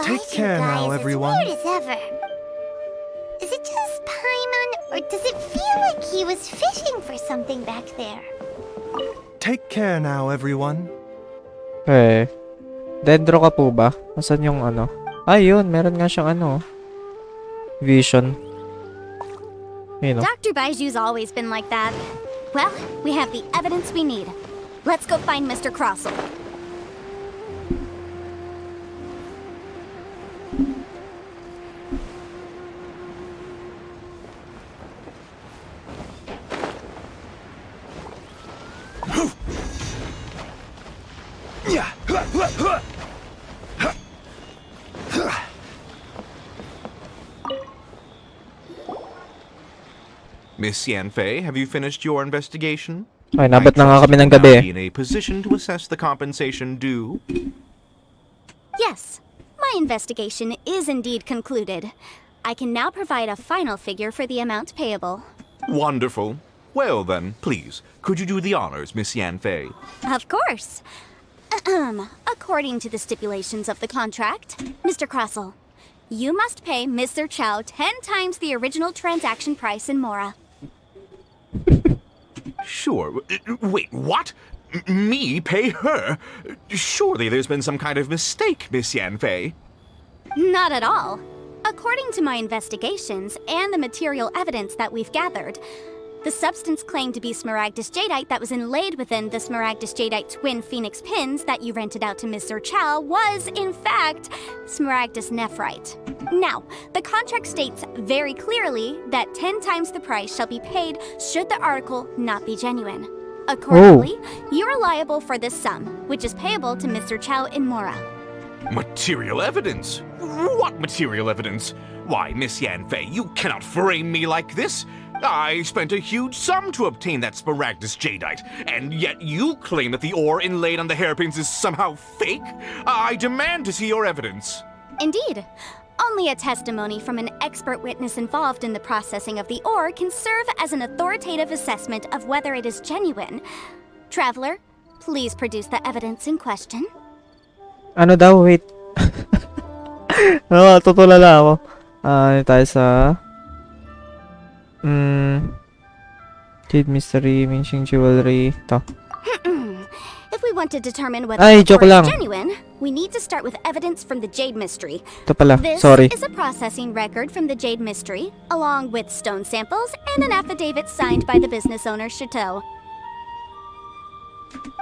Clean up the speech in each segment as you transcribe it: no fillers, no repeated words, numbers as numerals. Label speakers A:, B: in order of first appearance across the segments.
A: Take care now, everyone.
B: It's weird as ever. Is it just Paimon, or does it feel like he was fishing for something back there?
A: Take care now, everyone.
C: Okay. Dendro ka po ba? Asan yung ano? Ayun, meron nga siyang ano. Vision. Ayun, no?
D: Dr. Baiju's always been like that. Well, we have the evidence we need. Let's go find Mr. Crossel.
E: Miss Yanfei, have you finished your investigation?
C: Ay, nabot na nga kami ng gabi.
E: Be in a position to assess the compensation due.
D: Yes, my investigation is indeed concluded. I can now provide a final figure for the amount payable.
E: Wonderful. Well then, please, could you do the honors, Miss Yanfei?
D: Of course. According to the stipulations of the contract, Mr. Crossel, you must pay Mr. Chow 10 times the original transaction price in Mora.
E: Sure. Wait, what? Me pay her? Surely there's been some kind of mistake, Miss Yanfei.
D: Not at all. According to my investigations and the material evidence that we've gathered, the substance claimed to be Smaragdus Jadeite that was inlaid within the Smaragdus Jadeite twin phoenix pins that you rented out to Mr. Chow was, in fact, Smaragdus Nephrite. Now, the contract states very clearly that 10 times the price shall be paid should the article not be genuine. Accordingly, you are liable for this sum, which is payable to Mr. Chow in Mora.
E: Material evidence? What material evidence? Why, Miss Yanfei, you cannot frame me like this. I spent a huge sum to obtain that Smaragdus Jadeite, and yet you claim that the ore inlaid on the hairpins is somehow fake? I demand to see your evidence.
D: Indeed. Only a testimony from an expert witness involved in the processing of the ore can serve as an authoritative assessment of whether it is genuine. Traveler, please produce the evidence in question.
C: Ano daw? Wait. Tutulala ako. Tayo sa... Jade Mystery, Minxing Jewelry. Ito.
D: If we want to determine whether
C: Ay,
D: the
C: joke
D: ore
C: lang.
D: is genuine, we need to start with evidence from the Jade Mystery.
C: Ito pala.
D: This
C: Sorry.
D: is a processing record from the Jade Mystery, along with stone samples and an affidavit signed by the business owner, Chateau.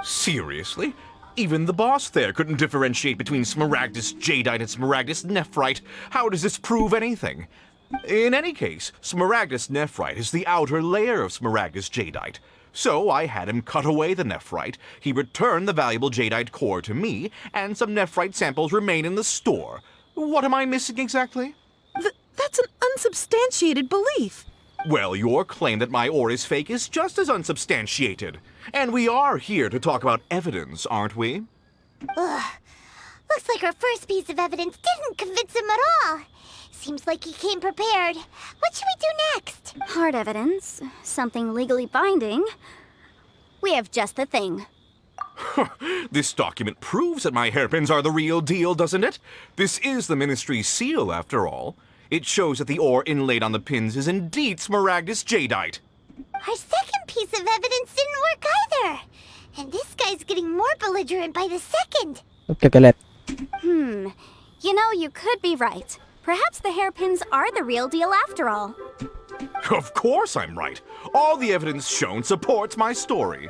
E: Seriously? Even the boss there couldn't differentiate between Smaragdus Jadeite and Smaragdus Nephrite. How does this prove anything? In any case, Smaragdus Nephrite is the outer layer of Smaragdus Jadeite. So I had him cut away the nephrite, he returned the valuable jadeite core to me, and some nephrite samples remain in the store. What am I missing exactly?
F: That's an unsubstantiated belief.
E: Well, your claim that my ore is fake is just as unsubstantiated. And we are here to talk about evidence, aren't we?
B: Ugh. Looks like our first piece of evidence didn't convince him at all. Seems like he came prepared. What should we do next?
D: Hard evidence, something legally binding. We have just the thing.
E: This document proves that my hairpins are the real deal, doesn't it? This is the Ministry's seal, after all. It shows that the ore inlaid on the pins is indeed Smaragdus Jadeite.
B: Our second piece of evidence didn't work either. And this guy's getting more belligerent by the second.
C: Magkagalit.
D: You know, you could be right. Perhaps the hairpins are the real deal after all.
E: Of course I'm right. All the evidence shown supports my story.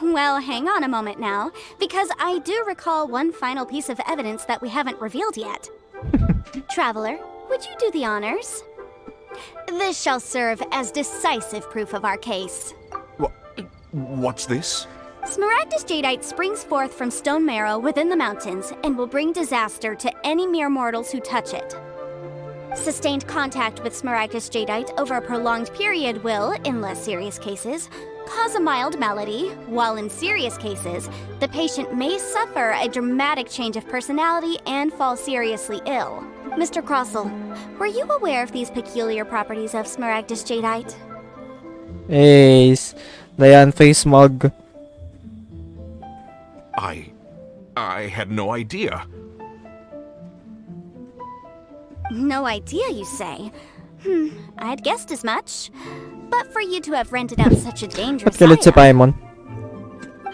D: Well, hang on a moment now, because I do recall one final piece of evidence that we haven't revealed yet. Traveler, would you do the honors? This shall serve as decisive proof of our case.
E: What's this?
D: Smaragdus Jadeite springs forth from stone marrow within the mountains and will bring disaster to any mere mortals who touch it. Sustained contact with Smaragdus Jadeite over a prolonged period will, in less serious cases, cause a mild malady, while in serious cases, the patient may suffer a dramatic change of personality and fall seriously ill. Mr. Crossel, were you aware of these peculiar properties of Smaragdus Jadeite?
C: Ace. Dayan face mug.
E: I had no idea.
D: No idea, you say? I'd guessed as much. But for you to have rented out such a dangerous
C: Ba't galit si
D: item,
C: Paimon?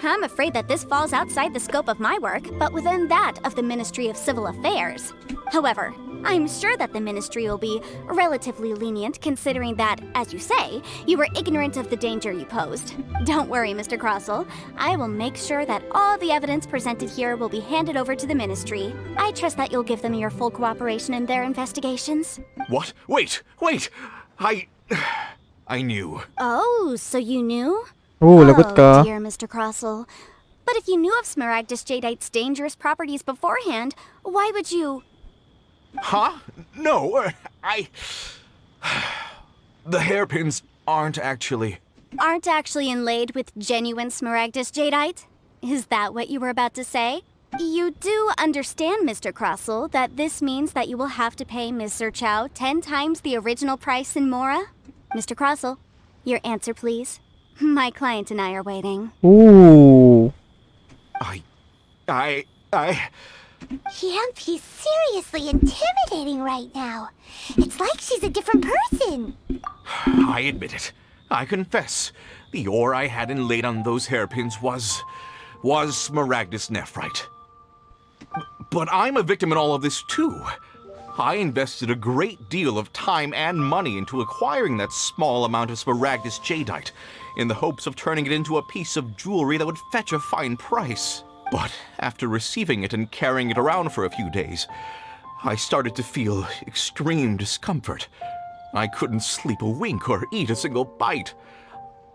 D: I'm afraid that this falls outside the scope of my work, but within that of the Ministry of Civil Affairs. However, I'm sure that the Ministry will be relatively lenient considering that, as you say, you were ignorant of the danger you posed. Don't worry, Mr. Crossell. I will make sure that all the evidence presented here will be handed over to the Ministry. I trust that you'll give them your full cooperation in their investigations.
E: What? Wait! I knew.
D: Oh, so you knew?
C: Lagot ka.
D: Oh, dear Mr. Crossell. But if you knew of Smaragdus Jadeite's dangerous properties beforehand, why would you...
E: Huh? No, The hairpins aren't actually...
D: Aren't actually inlaid with genuine Smaragdus Jadeite? Is that what you were about to say? You do understand, Mr. Crossell, that this means that you will have to pay Ms. Chow 10 times the original price in Mora? Mr. Crossell, your answer, please. My client and I are waiting.
C: Ooh.
B: Yep, he's seriously intimidating right now. It's like she's a different person.
E: I admit it. I confess. The ore I had inlaid on those hairpins was Smaragdus nephrite. But I'm a victim in all of this too. I invested a great deal of time and money into acquiring that small amount of Smaragdus Jadeite, in the hopes of turning it into a piece of jewelry that would fetch a fine price. But after receiving it and carrying it around for a few days, I started to feel extreme discomfort. I couldn't sleep a wink or eat a single bite.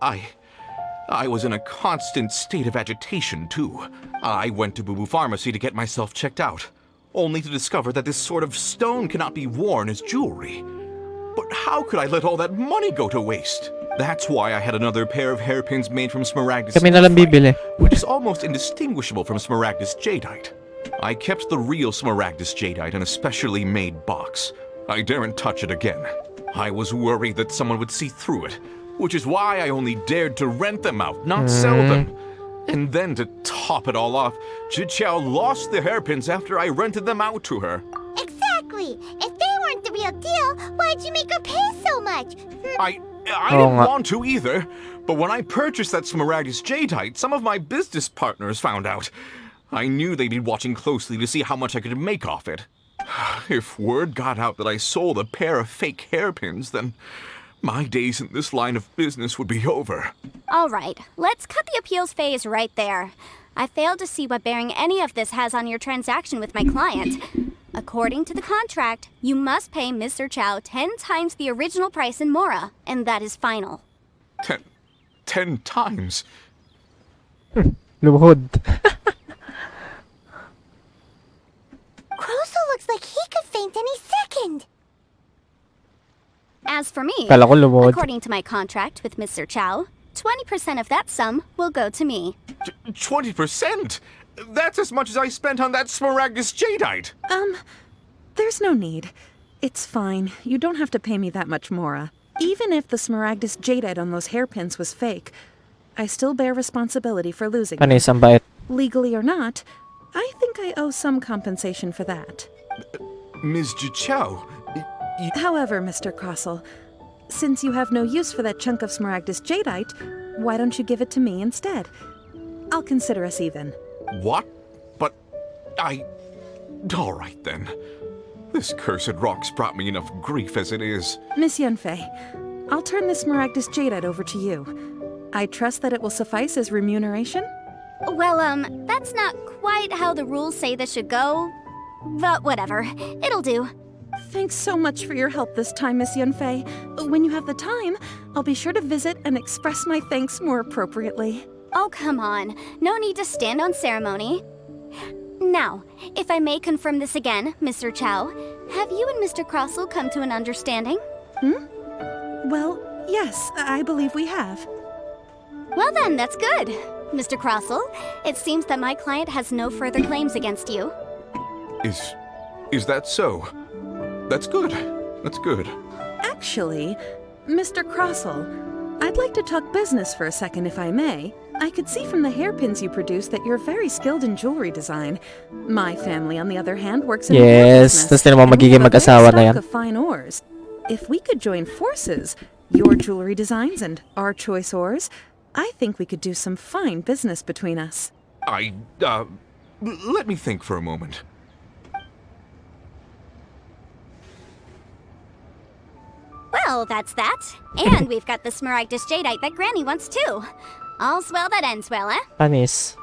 E: I was in a constant state of agitation, too. I went to Boo Boo Pharmacy to get myself checked out, only to discover that this sort of stone cannot be worn as jewelry. But how could I let all that money go to waste? That's why I had another pair of hairpins made from Smaragdus
C: Kami na lang bibili.
E: which is almost indistinguishable from Smaragdus Jadeite. I kept the real Smaragdus Jadeite in a specially made box. I daren't touch it again. I was worried that someone would see through it, which is why I only dared to rent them out, not sell them. And then to top it all off, Chichao lost the hairpins after I rented them out to her.
B: Exactly. If they weren't the real deal, why'd you make her pay so much?
E: I
C: Oh,
E: didn't
C: nga.
E: want to either, but when I purchased that Smaragdus Jadeite, some of my business partners found out. I knew they'd be watching closely to see how much I could make off it. If word got out that I sold a pair of fake hairpins, then my days in this line of business would be over.
D: All right, let's cut the appeals phase right there. I failed to see what bearing any of this has on your transaction with my client. According to the contract, you must pay Mr. Chow 10 times the original price in Mora, and that is final.
E: 10 times?
C: Lumuhod.
B: Croso looks like he could faint any second.
D: As for me,
C: Kala ko lumuhod.
D: according to my contract with Mr. Chow, 20% of that sum will go to me.
E: 20%? That's as much as I spent on that Smaragdus Jadeite.
F: There's no need. It's fine. You don't have to pay me that much, Mora. Even if the Smaragdus Jadeite on those hairpins was fake, I still bear responsibility for losing
C: Ano
F: them.
C: isang bait?
F: Legally or not, I think I owe some compensation for that.
E: Ms. Jichao,
F: However, Mr. Crossell, since you have no use for that chunk of Smaragdus Jadeite, why don't you give it to me instead? I'll consider us even.
E: what? But all right then. This cursed rock's brought me enough grief as it is.
F: Miss Yunfei, I'll turn this Smaragdus Jadeite over to you. I trust that it will suffice as remuneration?
D: Well, that's not quite how the rules say this should go. But whatever, it'll do.
F: Thanks so much for your help this time, Miss Yunfei. When you have the time, I'll be sure to visit and express my thanks more appropriately.
D: Oh, come on. No need to stand on ceremony. Now, if I may confirm this again, Mr. Chow, have you and Mr. Crossell come to an understanding?
F: Well, yes, I believe we have.
D: Well then, that's good. Mr. Crossell, it seems that my client has no further claims against you.
E: Is that so? That's good. That's good.
F: Actually, Mr. Crossell, I'd like to talk business for a second if I may. I could see from the hairpins you produce that you're very skilled in jewelry design. My family, on the other hand, works in the hair
C: Yes,
F: business,
C: tas tinan mo
F: and we
C: magiging
F: have a
C: mag-asawa na
F: rare
C: yan.
F: stock of fine ores. If we could join forces, your jewelry designs and our choice ores, I think we could do some fine business between us.
E: Let me think for a moment.
D: Well, that's that. And we've got the Smaragdus Jadeite that Granny wants too. All's well that ends well, eh?
C: Panis.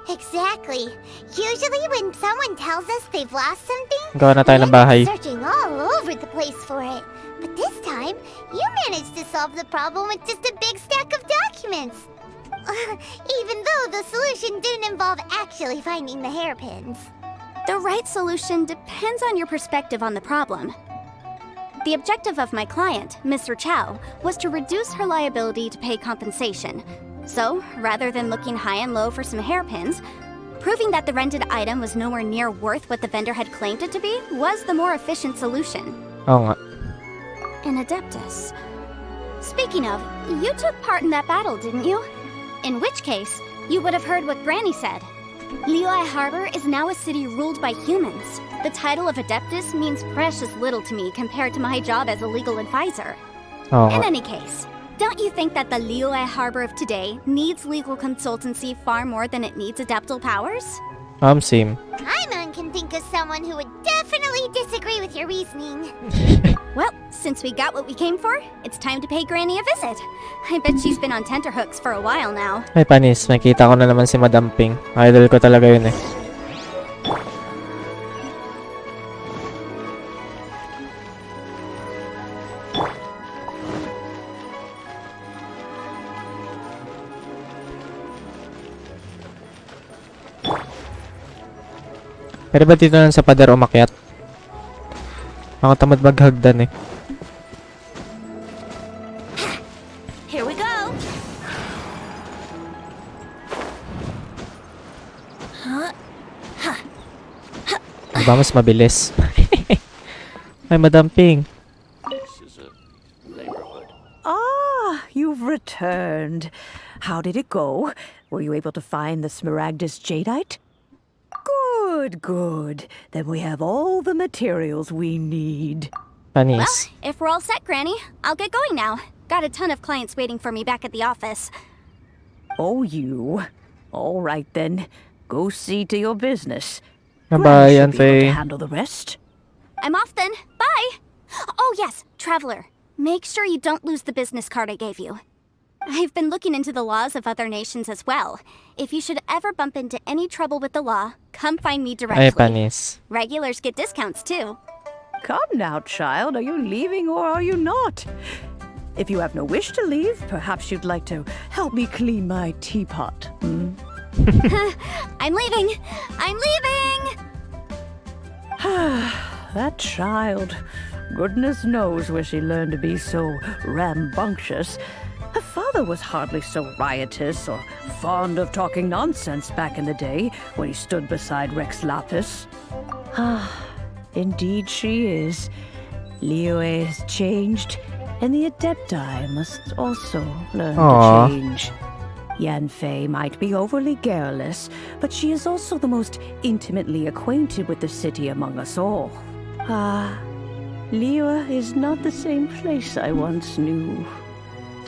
B: Exactly. Usually when someone tells us they've lost something,
C: Gawa na tayo
B: we
C: ng
B: end up
C: bahay.
B: searching all over the place for it. But this time, you managed to solve the problem with just a big stack of documents. Even though the solution didn't involve actually finding the hairpins.
D: The right solution depends on your perspective on the problem. The objective of my client, Mr. Chow, was to reduce her liability to pay compensation. So, rather than looking high and low for some hairpins, proving that the rented item was nowhere near worth what the vendor had claimed it to be was the more efficient solution.
C: Oo nga.
D: An Adeptus. Speaking of, you took part in that battle, didn't you? In which case, you would have heard what Granny said. Liyue Harbor is now a city ruled by humans. The title of Adeptus means precious little to me compared to my job as a legal advisor.
C: Oo
D: In
C: nga.
D: any case, don't you think that the Liyue Harbor of today needs legal consultancy far more than it needs adeptal powers?
C: Same.
B: Paimon can think of someone who would definitely disagree with your reasoning.
D: Well, since we got what we came for, it's time to pay Granny a visit. I bet she's been on tenterhooks for a while now.
C: Ay, Panis. Nakita ko na naman si Madam Ping. Idol ko talaga yun eh. Pero ba dito lang sa pader umakyat? Ako tamad maghagdan eh.
D: Here we go!
C: Diba mas mabilis? Ay, Madam Ping.
G: Ah, you've returned. How did it go? Were you able to find the Smaragdus Jadeite? Good, good. Then we have all the materials we need.
D: Well,
C: Panis.
D: if we're all set, Granny, I'll get going now. Got a ton of clients waiting for me back at the office.
G: Oh, you. All right then. Go see to your business.
C: Bye-bye,
G: Granny should be able to
C: Anfe.
G: handle the rest.
D: I'm off then. Bye! Oh, yes, Traveler. Make sure you don't lose the business card I gave you. I've been looking into the laws of other nations as well. If you should ever bump into any trouble with the law, come find me directly.
C: Ay, Panis.
D: Regulars get discounts too.
G: Come now, child. Are you leaving or are you not? If you have no wish to leave, perhaps you'd like to help me clean my teapot. Hmm?
D: I'm leaving! I'm leaving!
G: That child. Goodness knows where she learned to be so rambunctious. Her father was hardly so riotous or fond of talking nonsense back in the day when he stood beside Rex Lapis. Ah, indeed she is. Liyue has changed, and the Adepti must also learn
C: Aw.
G: to change. Yanfei might be overly garrulous, but she is also the most intimately acquainted with the city among us all. Ah, Liyue is not the same place I once knew.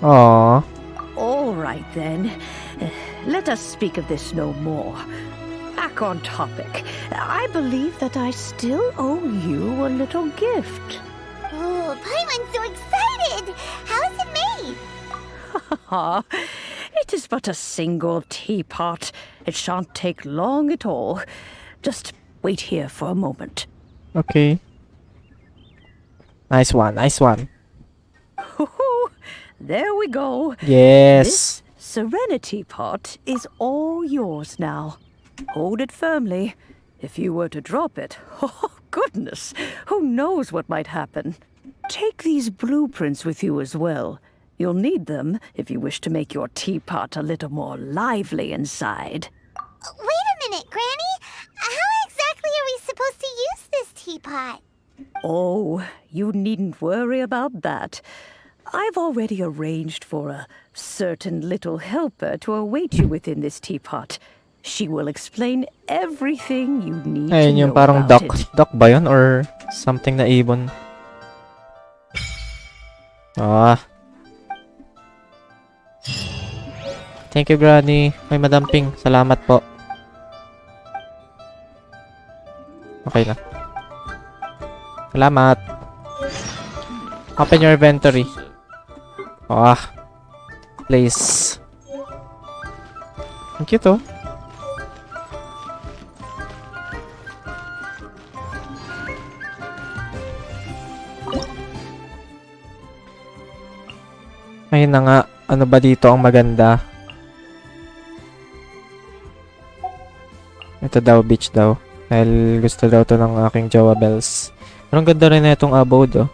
C: Aww.
G: All right then. Let us speak of this no more. Back on topic. I believe that I still owe you a little gift.
B: Oh, Paimon's so excited! How is it made?
G: It is but a single teapot. It shan't take long at all. Just wait here for a moment.
C: Okay. Nice one, nice one.
G: There we go.
C: Yes.
G: This Serenity pot is all yours now. Hold it firmly. If you were to drop it, oh goodness, who knows what might happen. Take these blueprints with you as well. You'll need them if you wish to make your teapot a little more lively inside.
B: Wait a minute, Granny. How exactly are we supposed to use this teapot?
G: Oh, you needn't worry about that. I've already arranged for a certain little helper to await you within this teapot. She will explain everything you need to
C: Ayun yung
G: know
C: parang
G: about
C: duck.
G: it.
C: Duck ba yun? Or something na ibon? Ah. Thank you, Granny. May Madam Ping. Salamat po. Okay na. Salamat. Open your inventory. Ah. Place. Ang cute, oh. Ayun na nga. Ano ba dito ang maganda? Ito daw, beach daw. Dahil gusto daw to ng aking jowa bells. Pero ang ganda rin na itong abode, oh.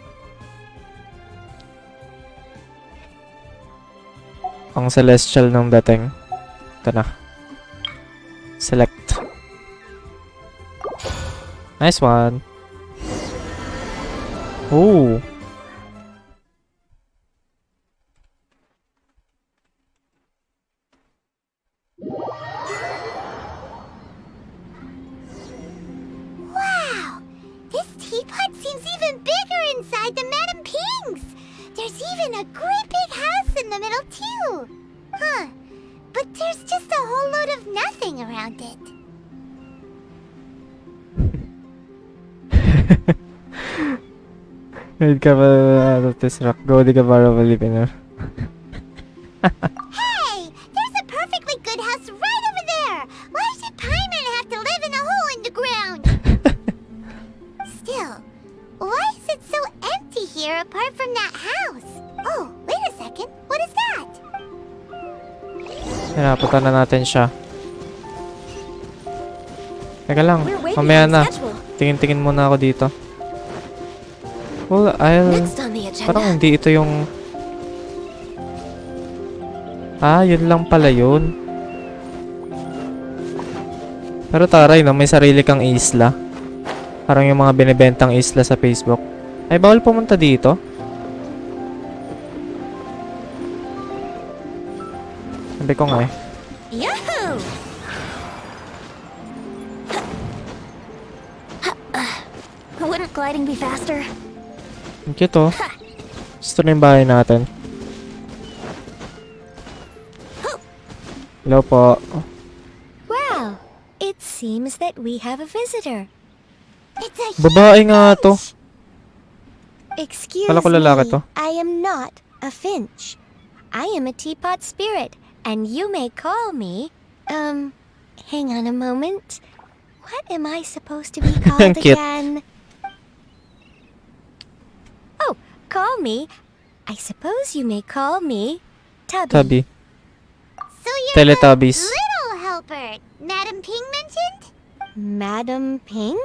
C: Ang celestial ng dating. Ito na. Select. Nice one. Ooh.
B: Wow! This teapot seems even bigger inside than Madame Ping's. There's even a great big house in the middle, too. Huh. But there's just a whole load of nothing around it.
C: Need ka ba out of this rock? Go di ka ba Filipino?
B: Hey! There's a perfectly good house right over there! Why should Paimon have to live in a hole in the ground? Still, why is it so empty here apart from that house? Oh, wait a second. What is that?
C: Napunta na natin siya. Teka lang.
D: We're waiting
C: Mamaya
D: on
C: na.
D: schedule.
C: Tingin-tingin muna ako dito. Well,
D: Next on the agenda.
C: parang hindi ito yung... Ah, yun lang pala yun. Pero taray, no? May sarili kang isla. Parang yung mga binibentang isla sa Facebook. Ay, bawal pumunta dito? Sabi ko nga eh.
D: Yahoo! Wouldn't gliding be faster?
C: Ang cute, oh. Gusto na yung bahay natin. Hello po.
D: Wow, it seems that we have a visitor.
B: It's a
C: Babae nga to.
D: Excuse
C: Kala ko lalaki to.
D: me, I am not a finch. I am a teapot spirit, and you may call me... hang on a moment. What am I supposed to be called
C: Cute.
D: again? Oh, call me. I suppose you may call me Tubby.
C: Tabi.
B: So you're
C: Teletubbies.
B: the little helper Madame Ping mentioned?
D: Madam Ping?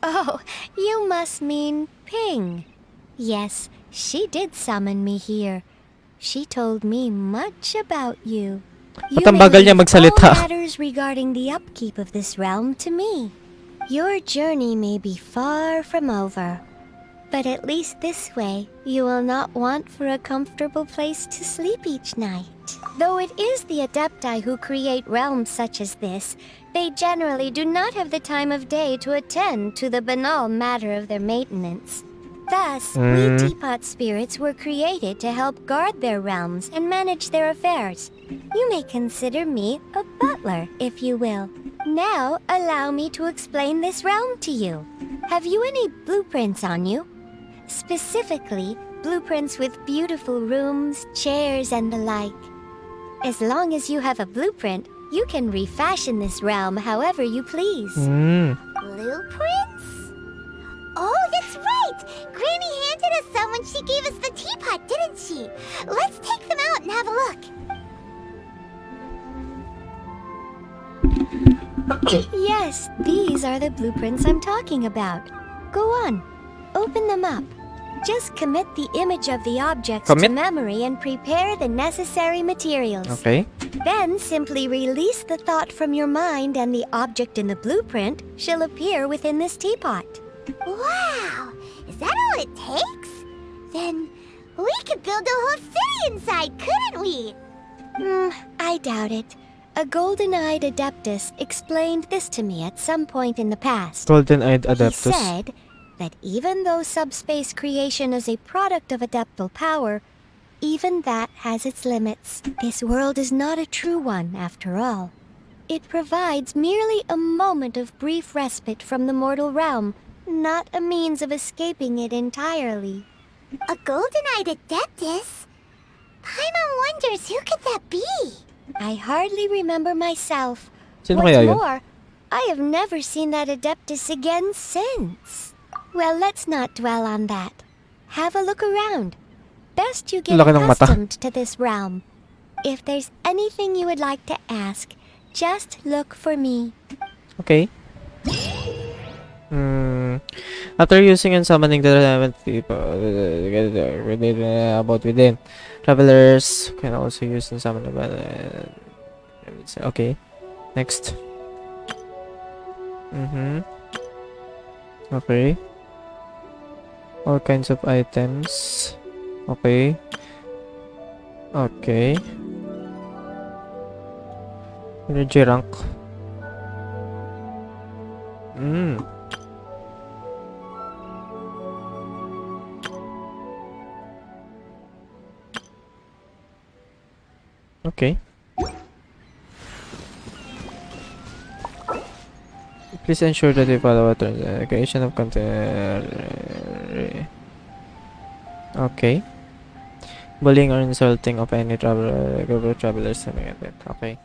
D: Oh, you must mean Ping. Yes, she did summon me here. She told me much about you.
C: Ba't ang bagal niya magsalita?
D: All matters regarding the upkeep of this realm to me. Your journey may be far from over, but at least this way you will not want for a comfortable place to sleep each night. Though it is the Adepti who create realms such as this, they generally do not have the time of day to attend to the banal matter of their maintenance. Thus, we teapot spirits were created to help guard their realms and manage their affairs. You may consider me a butler, if you will. Now, allow me to explain this realm to you. Have you any blueprints on you? Specifically, blueprints with beautiful rooms, chairs, and the like. As long as you have a blueprint, you can refashion this realm however you please.
B: Blueprints? Oh, that's right! Granny handed us some when she gave us the teapot, didn't she? Let's take them out and have a look.
D: Yes, these are the blueprints I'm talking about. Go on, open them up. Just commit the image of the objects to
C: Commit?
D: memory and prepare the necessary materials.
C: Okay.
D: Then simply release the thought from your mind and the object in the blueprint shall appear within this teapot.
B: Wow! Is that all it takes? Then, We could build a whole city inside, couldn't we?
H: I doubt it. A golden-eyed Adeptus explained this to me at some point in the past.
C: Golden-eyed
H: He
C: Adeptus.
H: said that even though subspace creation is a product of adeptal power, even that has its limits. This world is not a true one, after all. It provides merely a moment of brief respite from the mortal realm, not a means of escaping it entirely.
B: A golden-eyed Adeptus? Paimon wonders who could that be?
H: I hardly remember myself.
C: Sino
H: What's
C: kaya yun?
H: more, I have never seen that Adeptus again since. Well, let's not dwell on that. Have a look around. Best you get
C: Laki ng mata.
H: accustomed to this realm. If there's anything you would like to ask, just look for me.
C: Okay. After using and summoning the relevant people about within, travelers can also use and summon the okay. Next. Okay. All kinds of items. Okay. Okay. Energy rank. Okay. Please ensure that you follow the creation of content. Okay. Bullying or insulting of any group of travelers. Okay.